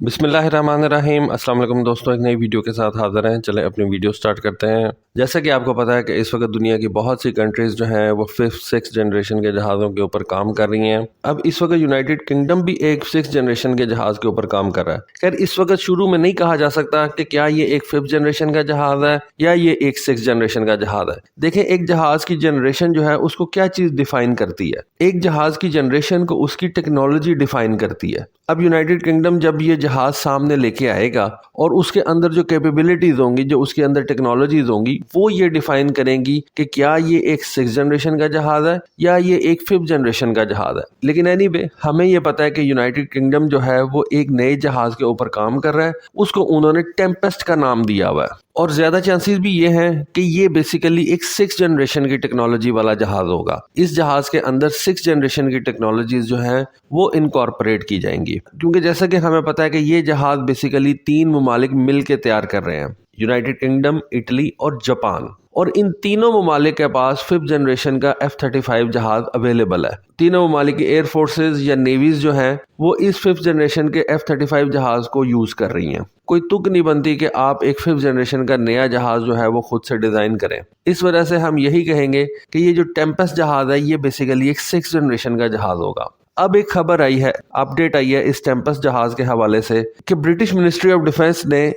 بسم اللہ الرحمن الرحیم۔ السلام علیکم دوستوں، ایک نئی ویڈیو کے ساتھ حاضر ہیں۔ چلیں اپنی ویڈیو سٹارٹ کرتے ہیں۔ جیسا کہ آپ کو پتہ ہے کہ اس وقت دنیا کی بہت سی کنٹریز جو ہیں وہ 5th 6th جنریشن کے جہازوں کے اوپر کام کر رہی ہیں۔ اب اس وقت یونائٹڈ کنگڈم بھی ایک 6th جنریشن کے جہاز کے اوپر کام کر رہا ہے۔ خیر اس وقت شروع میں نہیں کہا جا سکتا کہ کیا یہ ایک 5th جنریشن کا جہاز ہے یا یہ ایک 6th جنریشن کا جہاز ہے۔ دیکھیں ایک جہاز کی جنریشن جو ہے اس کو کیا چیز ڈیفائن کرتی ہے؟ ایک جہاز کی جنریشن کو اس کی ٹیکنالوجی ڈیفائن کرتی ہے۔ اب یونائٹڈ کنگڈم جب یہ جہاز سامنے لے کے آئے گا اور اس کے اندر جو کیپیبلٹیز ہوں گی، جو اس کے اندر ٹیکنالوجیز ہوں گی، وہ یہ ڈیفائن کریں گی کہ کیا یہ ایک 6th جنریشن کا جہاز ہے یا یہ ایک 5th جنریشن کا جہاز ہے۔ لیکن اینی وے ہمیں یہ پتہ ہے کہ یونائٹڈ کنگڈم جو ہے وہ ایک نئے جہاز کے اوپر کام کر رہا ہے، اس کو انہوں نے ٹیمپسٹ کا نام دیا ہوا ہے، اور زیادہ چانسز بھی یہ ہیں کہ یہ بیسیکلی ایک 6th جنریشن کی ٹیکنالوجی والا جہاز ہوگا۔ اس جہاز کے اندر 6th جنریشن کی ٹیکنالوجیز جو ہیں وہ انکارپوریٹ کی جائیں گی، کیونکہ جیسا کہ ہمیں پتہ ہے کہ یہ جہاز بیسیکلی 3 ممالک مل کے تیار کر رہے ہیں، یونائٹڈ کنگڈم، اٹلی اور جاپان، اور ان تینوں ممالک کے پاس 5th جنریشن کا F-35 جہاز اویلیبل ہے۔ تینوں ممالک کی ایئر فورسز یا نیویز جو ہیں وہ اس 5th جنریشن کے F-35 جہاز کو یوز کر رہی ہیں۔ کوئی تک نہیں بنتی کہ آپ ایک 5th جنریشن کا نیا جہاز جو ہے وہ خود سے ڈیزائن کریں۔ اس وجہ سے ہم یہی کہیں گے کہ یہ جو ٹیمپسٹ جہاز ہے یہ بیسیکلی ایک 6th جنریشن کا جہاز ہوگا۔ اب ایک خبر آئی ہے، اپڈیٹ آئی ہے اس ٹیمپسٹ جہاز کے حوالے سے کہ برٹش منسٹری آف ڈیفنس نے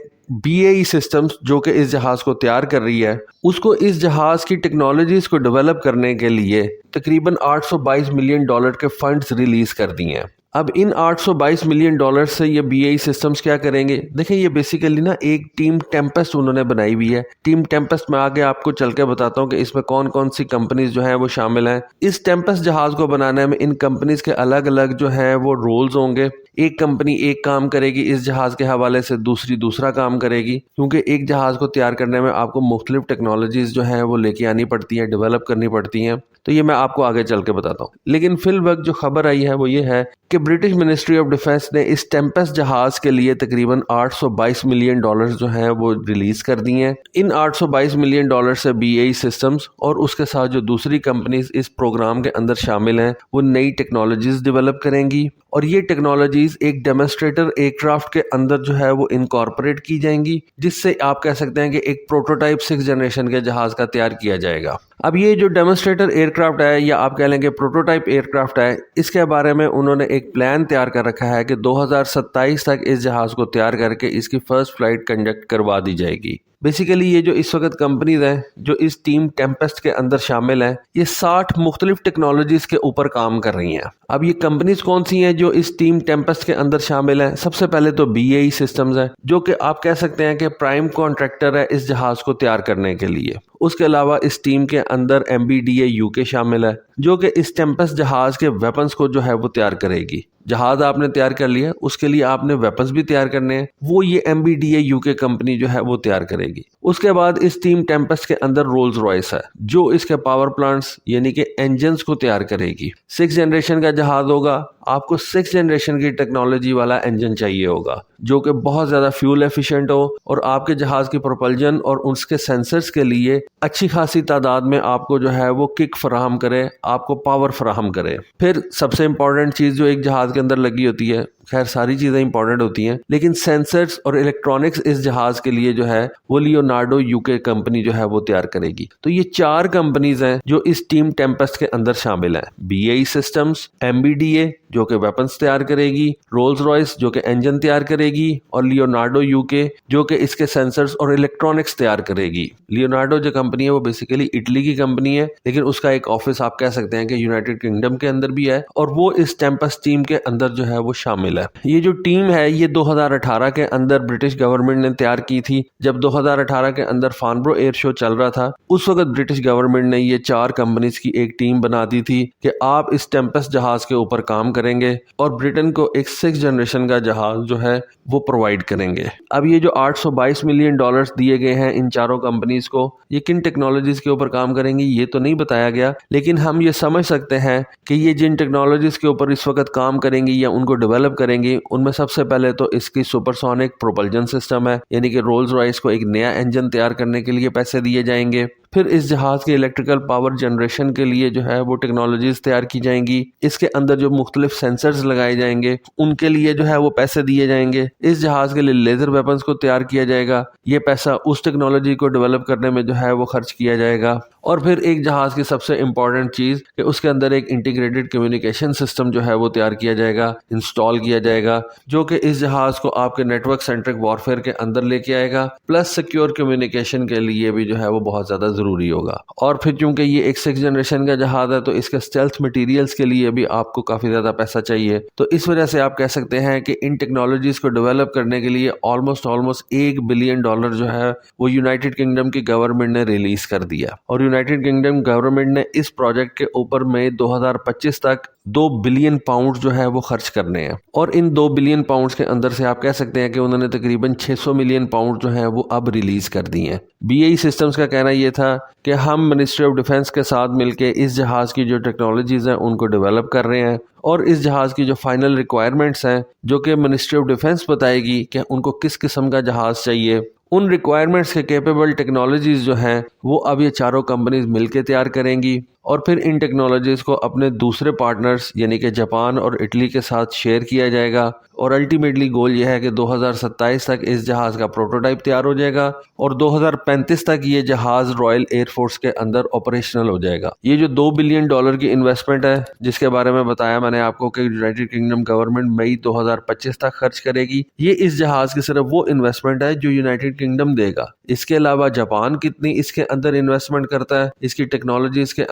BAE سسٹمز جو کہ اس جہاز کو تیار کر رہی ہے، اس کو اس جہاز کی ٹیکنالوجیز کو ڈیولپ کرنے کے لیے تقریباً $822 ملین کے فنڈز ریلیز کر دیے ہیں۔ اب ان $822 ملین سے یہ BAE سسٹمز کیا کریں گے؟ دیکھیں یہ بیسیکلی نا ایک ٹیم ٹیمپسٹ انہوں نے بنائی ہوئی ہے۔ ٹیم ٹیمپسٹ میں آگے آپ کو چل کے بتاتا ہوں کہ اس میں کون کون سی کمپنیز جو ہیں وہ شامل ہیں۔ اس ٹیمپسٹ جہاز کو بنانے میں ان کمپنیز کے الگ الگ جو ہیں وہ رولز ہوں گے۔ ایک کمپنی ایک کام کرے گی اس جہاز کے حوالے سے، دوسرا کام کرے گی، کیونکہ ایک جہاز کو تیار کرنے میں آپ کو مختلف ٹیکنالوجیز جو ہیں وہ لے کے آنی پڑتی ہیں، ڈیولپ کرنی پڑتی ہیں، تو یہ میں آپ کو آگے چل کے بتاتا ہوں۔ لیکن فی الوقت جو خبر آئی ہے وہ یہ ہے کہ برٹش منسٹری آف ڈیفنس نے اس ٹیمپسٹ جہاز کے لیے تقریباً $822 ملین جو ہیں وہ ریلیز کر دیے ہیں۔ ان $822 ملین سے BAE سسٹمز اور اس کے ساتھ جو دوسری کمپنیز اس پروگرام کے اندر شامل ہیں وہ نئی ٹیکنالوجیز ڈیولپ کریں گی، اور یہ ٹیکنالوجیز ایک ڈیمونسٹریٹر ایئر کرافٹ کے اندر جو ہے وہ انکارپوریٹ کی جائیں گی، جس سے آپ کہہ سکتے ہیں کہ ایک پروٹوٹائپ 6th جنریشن کے جہاز کا تیار کیا جائے گا۔ اب یہ جو ڈیمونسٹریٹر ایئر کرافٹ ہے یا آپ کہہ لیں کہ پروٹوٹائپ ایئر کرافٹ ہے، اس کے بارے میں انہوں نے ایک پلان تیار کر رکھا ہے کہ 2027 تک اس جہاز کو تیار کر کے اس کی فرسٹ فلائٹ کنڈکٹ کروا دی جائے گی۔ بیسیکلی یہ جو اس وقت کمپنیز ہیں جو اس ٹیم ٹیمپسٹ کے اندر شامل ہیں، یہ 60 مختلف ٹیکنالوجیز کے اوپر کام کر رہی ہیں۔ اب یہ کمپنیز کون سی ہیں جو اس ٹیم ٹیمپسٹ کے اندر شامل ہیں؟ سب سے پہلے تو BAE سسٹمز ہے، جو کہ آپ کہہ سکتے ہیں کہ پرائم کانٹریکٹر ہے اس جہاز کو تیار کرنے کے لیے۔ اس کے علاوہ اس ٹیم کے اندر MBDA UK شامل ہے، جو کہ اس ٹیمپسٹ جہاز کے ویپنز کو جو ہے وہ تیار کرے گی۔ جہاز آپ نے تیار کر لیا، اس کے لیے آپ نے ویپنز بھی تیار کرنے ہیں، وہ یہ MBDA UK کمپنی جو ہے وہ تیار کرے گی۔ اس کے بعد اس ٹیم ٹیمپسٹ کے اندر رولز رائس ہے، جو اس کے پاور پلانٹس یعنی کہ انجنز کو تیار کرے گی۔ 6th جنریشن کا جہاز ہوگا، آپ کو 6th جنریشن کی ٹیکنالوجی والا انجن چاہیے ہوگا، جو کہ بہت زیادہ فیول ایفیشینٹ ہو اور آپ کے جہاز کی پروپلجن اور اس کے سینسرز کے لیے اچھی خاصی تعداد میں آپ کو جو ہے وہ کک فراہم کرے، آپ کو پاور فراہم کرے۔ پھر سب سے امپورٹنٹ چیز جو ایک جہاز کے اندر لگی ہوتی ہے، خیر ساری چیزیں امپورٹنٹ ہوتی ہیں، لیکن سینسرز اور الیکٹرانکس اس جہاز کے لیے جو ہے وہ لیونارڈو UK کمپنی جو ہے وہ تیار کرے گی۔ تو یہ 4 کمپنیز ہیں جو اس ٹیم ٹیمپسٹ کے اندر شامل ہیں: BAE سسٹمز، MBDA جو کہ ویپنز تیار کرے گی، رولز رائس جو کہ انجن تیار کرے گی، اور لیونارڈو UK جو کہ اس کے سینسرز اور الیکٹرانکس تیار کرے گی۔ لیونارڈو جو کمپنی ہے وہ بیسیکلی اٹلی کی کمپنی ہے، لیکن اس کا ایک آفس آپ کہہ سکتے ہیں کہ یونائٹڈ کنگڈم کے اندر بھی ہے، اور وہ اس ٹیمپسٹ ٹیم کے اندر جو ہے وہ شامل ہے۔ یہ جو ٹیم ہے یہ 2018 کے اندر برٹش گورنمنٹ نے تیار کی تھی۔ جب 2018 کے اندر فانبرو ایئر شو چل رہا تھا، اس وقت برٹش گورنمنٹ نے یہ 4 کمپنیز کی ایک ٹیم بنا دی تھی کہ آپ اس ٹیمپسٹ جہاز کے اوپر کام کریں گے اور برٹن کو ایک 6th جنریشن کا جہاز جو ہے وہ پرووائڈ کریں گے۔ اب یہ جو $822 ملین دیے گئے ہیں ان 4 کمپنیز کو، یہ کن ٹیکنالوجیز کے اوپر کام کریں گی یہ تو نہیں بتایا گیا، لیکن ہم یہ سمجھ سکتے ہیں کہ یہ جن ٹیکنالوجیز کے اوپر اس وقت کام کریں گی یا ان کو ڈیولپ کریں گی، ان میں سب سے پہلے تو اس کی سپر سونک پروپلجن سسٹم ہے، یعنی کہ رولز رائس کو ایک نیا انجن تیار کرنے کے لیے پیسے دیے جائیں گے۔ پھر اس جہاز کے الیکٹریکل پاور جنریشن کے لیے جو ہے وہ ٹیکنالوجیز تیار کی جائیں گی، اس کے اندر جو مختلف سینسرز لگائے جائیں گے ان کے لیے جو ہے وہ پیسے دیے جائیں گے، اس جہاز کے لیے لیزر ویپنز کو تیار کیا جائے گا، یہ پیسہ اس ٹیکنالوجی کو ڈیولپ کرنے میں جو ہے وہ خرچ کیا جائے گا۔ اور پھر ایک جہاز کی سب سے امپورٹنٹ چیز کہ اس کے اندر ایک انٹیگریٹڈ کمیونیکیشن سسٹم جو ہے وہ تیار کیا جائے گا، انسٹال کیا جائے گا، جو کہ اس جہاز کو آپ کے نیٹ ورک سینٹرک وارفیئر کے اندر لے کے آئے گا، پلس سیکیور کمیونیکیشن کے لیے بھی جو ہے وہ بہت زیادہ ضروری ہوگا۔ اور پھر چونکہ یہ ایک 6 جنریشن کا جہاز ہے تو اس کے اسٹیلتھ مٹیریلز کے لیے بھی آپ کو کافی زیادہ پیسہ چاہیے، تو اس وجہ سے آپ کہہ سکتے ہیں کہ ان ٹیکنالوجیز کو ڈیولپ کرنے کے لیے آلموسٹ $1 بلین جو ہے وہ یونائٹڈ کنگڈم کی گورنمنٹ نے ریلیز کر دیا، اور یونائٹڈ کنگڈم گورنمنٹ نے اس پروجیکٹ کے اوپر میں 2025 تک $2 بلین جو ہے وہ خرچ کرنے ہیں، اور ان $2 بلین کے اندر سے آپ کہہ سکتے ہیں کہ انہوں نے تقریباً $600 ملین جو ہیں وہ اب ریلیز کر دی ہیں۔ BAE سسٹمز کا کہنا یہ تھا کہ ہم منسٹری آف ڈیفنس کے ساتھ مل کے اس جہاز کی جو ٹیکنالوجیز ہیں ان کو ڈیولپ کر رہے ہیں، اور اس جہاز کی جو فائنل ریکوائرمنٹس ہیں جو کہ منسٹری آف ڈیفنس بتائے گی کہ ان کو کس قسم کا جہاز چاہیے، ان ریکوائرمنٹس کے کیپیبل ٹیکنالوجیز جو ہیں وہ اب یہ چاروں کمپنیز مل کے تیار کریں گی، اور پھر ان ٹیکنالوجیز کو اپنے دوسرے پارٹنرز یعنی کہ جاپان اور اٹلی کے ساتھ شیئر کیا جائے گا، اور الٹیمیٹلی گول یہ ہے کہ 2027 تک اس جہاز کا پروٹوٹائپ تیار ہو جائے گا، اور 2035 تک یہ جہاز رائل ایئر فورس کے اندر آپریشنل ہو جائے گا۔ یہ جو $2 بلین کی انویسٹمنٹ ہے جس کے بارے میں بتایا میں نے آپ کو کہ یونائٹڈ کنگڈم گورنمنٹ مئی 2025 تک خرچ کرے گی، یہ اس جہاز کی صرف وہ انویسٹمنٹ ہے جو یونائٹڈ کنگڈم دے گا۔ اس کے علاوہ جاپان کتنی اس کے اندر انویسٹمنٹ کرتا ہے، اس کی ٹیکنالوجیز کے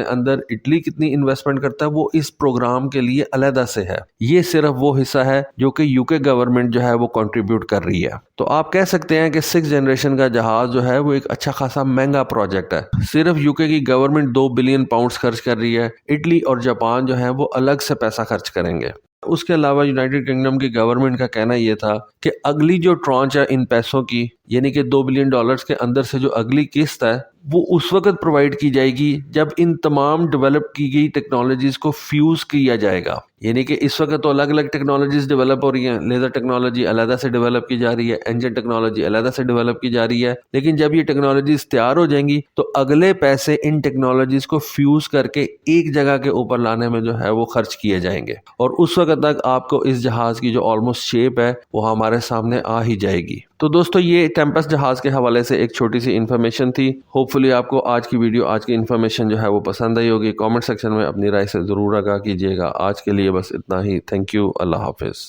اندر اٹلی کتنی انویسٹمنٹ کرتا ہے، وہ اس پروگرام کے لیے علیحدہ سے ہے۔ یہ صرف وہ حصہ ہے جو کہ UK گورنمنٹ جو ہے وہ کنٹریبیوٹ کر رہی ہے۔ تو آپ کہہ سکتے ہیں کہ 6 جنریشن کا جہاز جو ہے وہ ایک اچھا خاصا مہنگا پروجیکٹ ہے۔ صرف UK کی گورنمنٹ $2 بلین خرچ کر رہی ہے، اٹلی اور جاپان جو ہے وہ الگ سے پیسہ خرچ کریں گے۔ اس کے علاوہ یونائٹڈ کنگڈم کی گورنمنٹ کا کہنا یہ تھا کہ اگلی جو ٹرانچ ہے ان پیسوں کی، یعنی کہ $2 بلین کے اندر سے جو اگلی قسط ہے وہ اس وقت پرووائڈ کی جائے گی جب ان تمام ڈیولپ کی گئی ٹیکنالوجیز کو فیوز کیا جائے گا۔ یعنی کہ اس وقت تو الگ الگ ٹیکنالوجیز ڈیولپ ہو رہی ہیں، لیزر ٹیکنالوجی علیحدہ سے ڈیولپ کی جا رہی ہے، انجن ٹیکنالوجی علیحدہ سے ڈیولپ کی جا رہی ہے، لیکن جب یہ ٹیکنالوجیز تیار ہو جائیں گی تو اگلے پیسے ان ٹیکنالوجیز کو فیوز کر کے ایک جگہ کے اوپر لانے میں جو ہے وہ خرچ کیے جائیں گے، اور اس وقت تک آپ کو اس جہاز کی جو آلموسٹ شیپ ہے وہ ہمارے سامنے آ ہی جائے گی۔ تو دوستو یہ ٹیمپسٹ جہاز کے حوالے سے ایک چھوٹی سی انفارمیشن تھی۔ ہوپ فلی آپ کو آج کی ویڈیو، آج کی انفارمیشن جو ہے وہ پسند آئی ہوگی۔ کامنٹ سیکشن میں اپنی رائے سے ضرور آگاہ کیجیے گا۔ آج کے لیے بس اتنا ہی۔ تھینک یو، اللہ حافظ۔